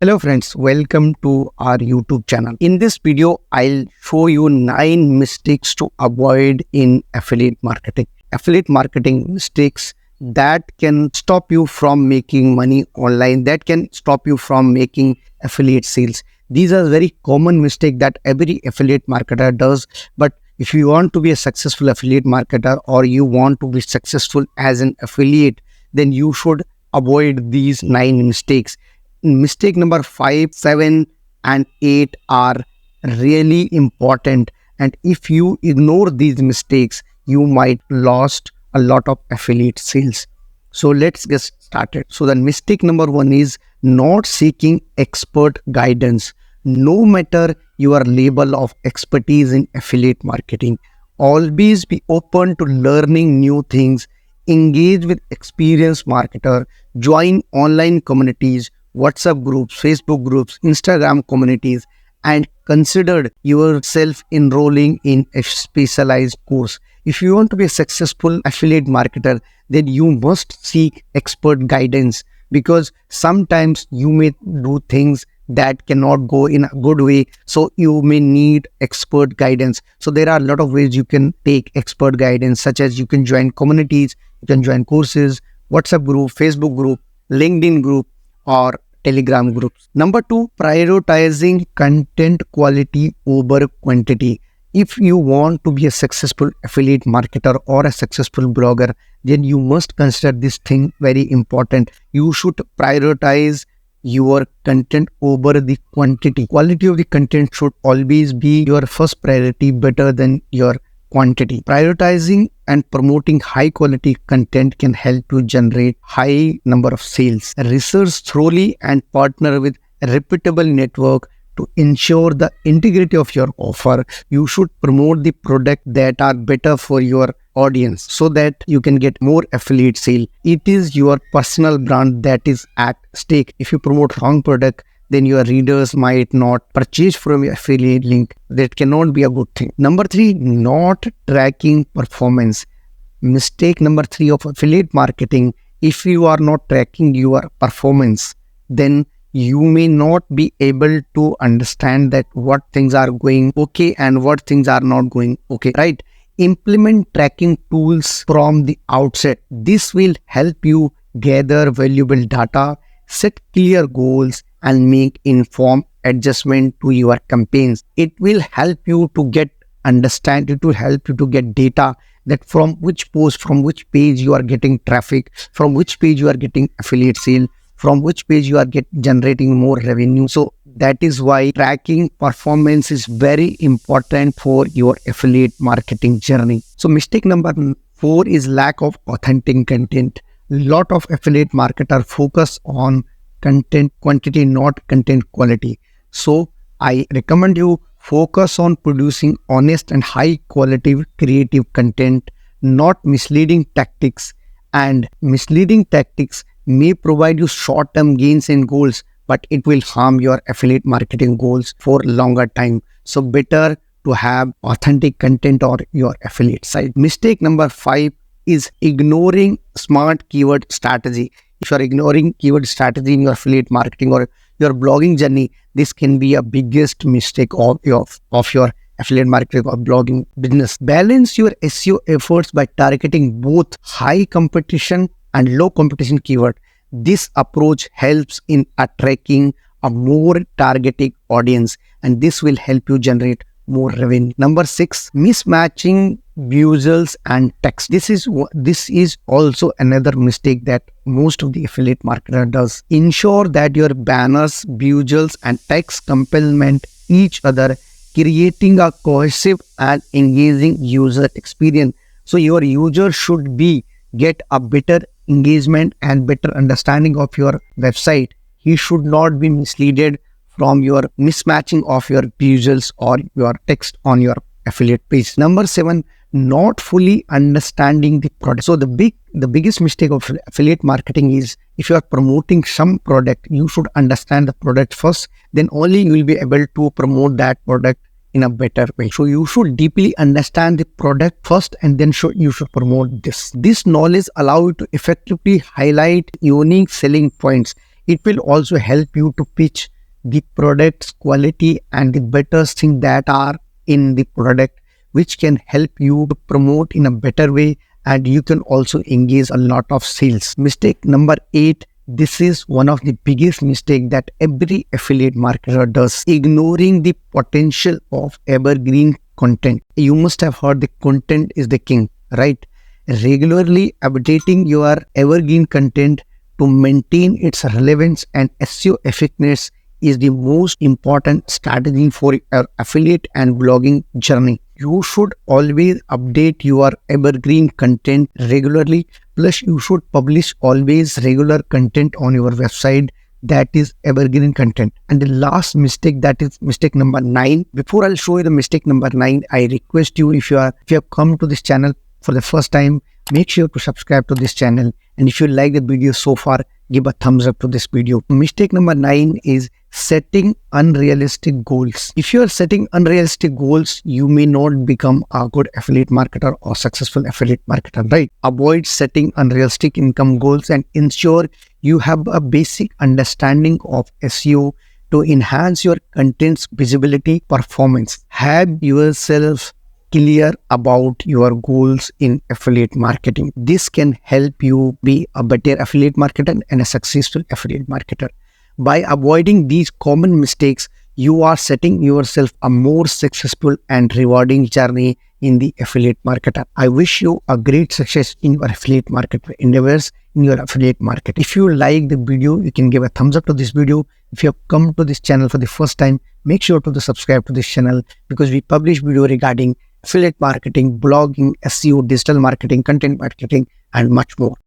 Hello friends, welcome to our YouTube channel. In this video, I'll show you 9 mistakes to avoid in affiliate marketing. Affiliate marketing mistakes that can stop you from making money online, that can stop you from making affiliate sales. These are very common mistakes that every affiliate marketer does. But if you want to be a successful affiliate marketer or you want to be successful as an affiliate, then you should avoid these 9 mistakes. Mistake number 5, 7, and 8 are really important. And if you ignore these mistakes, you might lost a lot of affiliate sales. So let's get started. So the mistake number 1 is not seeking expert guidance. No matter your level of expertise in affiliate marketing, always be open to learning new things. Engage with experienced marketer, join online communities, WhatsApp groups, Facebook groups, Instagram communities, and consider yourself enrolling in a specialized course. If you want to be a successful affiliate marketer, then you must seek expert guidance, because sometimes you may do things that cannot go in a good way. So you may need expert guidance. So there are a lot of ways you can take expert guidance, such as you can join communities, you can join courses, WhatsApp group, Facebook group, LinkedIn group, or Telegram groups. Number 2, prioritizing content quality over quantity. If you want to be a successful affiliate marketer or a successful blogger, then you must consider this thing very important. You should prioritize your content over the quantity. Quality of the content should always be your first priority, better than your quantity. Prioritizing and promoting high quality content can help you generate high number of sales. Research thoroughly and partner with a reputable network to ensure the integrity of your offer. You should promote the product that are better for your audience so that you can get more affiliate sale. It is your personal brand that is at stake. If you promote wrong product, then your readers might not purchase from your affiliate link. That cannot be a good thing. Number 3, not tracking performance. Mistake number 3 of affiliate marketing: if you are not tracking your performance, then you may not be able to understand that what things are going okay and what things are not going okay, right? Implement tracking tools from the outset. This will help you gather valuable data, set clear goals, and make informed adjustment to your campaigns. It will help you to get understand, it will help you to get data that from which post, from which page you are getting traffic, from which page you are getting affiliate sale, from which page you are generating more revenue. So that is why tracking performance is very important for your affiliate marketing journey. So mistake number 4 is lack of authentic content. Lot of affiliate marketers focus on content quantity, not content quality. So I recommend you focus on producing honest and high quality creative content, not misleading tactics. And misleading tactics may provide you short-term gains and goals, but it will harm your affiliate marketing goals for longer time. So better to have authentic content on your affiliate site. Mistake number 5 is ignoring smart keyword strategy. If you are ignoring keyword strategy in your affiliate marketing or your blogging journey, this can be a biggest mistake of your affiliate marketing or blogging business. Balance your SEO efforts by targeting both high competition and low competition keyword. This approach helps in attracting a more targeted audience, and this will help you generate more revenue. Number 6, mismatching visuals and text. This is also another mistake that most of the affiliate marketer does. Ensure that your banners, visuals, and text complement each other, creating a cohesive and engaging user experience. So your user should get a better engagement and better understanding of your website. He should not be misled from your mismatching of your visuals or your text on your affiliate page. Number 7, not fully understanding the product. So the biggest mistake of affiliate marketing is, if you are promoting some product, you should understand the product first, then only you will be able to promote that product in a better way. So you should deeply understand the product first, and then you should promote this. This knowledge allows you to effectively highlight unique selling points. It will also help you to pitch the product's quality and the better things that are in the product, which can help you to promote in a better way, and you can also engage a lot of sales. Mistake number 8. This is one of the biggest mistake that every affiliate marketer does: ignoring the potential of evergreen content. You must have heard the content is the king, right? Regularly updating your evergreen content to maintain its relevance and SEO effectiveness is the most important strategy for your affiliate and blogging journey. You should always update your evergreen content regularly. Plus, you should publish always regular content on your website that is evergreen content. And the last mistake, that is mistake number 9. Before I'll show you the mistake number 9, I request you, if you have come to this channel for the first time, make sure to subscribe to this channel. And if you like the video so far, give a thumbs up to this video. Mistake number 9 is setting unrealistic goals. If you are setting unrealistic goals, you may not become a good affiliate marketer or successful affiliate marketer, right? Avoid setting unrealistic income goals and ensure you have a basic understanding of SEO to enhance your content's visibility performance. Have yourself clear about your goals in affiliate marketing. This can help you be a better affiliate marketer and a successful affiliate marketer. By avoiding these common mistakes, you are setting yourself a more successful and rewarding journey in the affiliate marketer. I wish you a great success in your affiliate market endeavors in your affiliate market. If you like the video, you can give a thumbs up to this video. If you have come to this channel for the first time, make sure to subscribe to this channel, because we publish video regarding affiliate marketing, blogging, SEO, digital marketing, content marketing, and much more.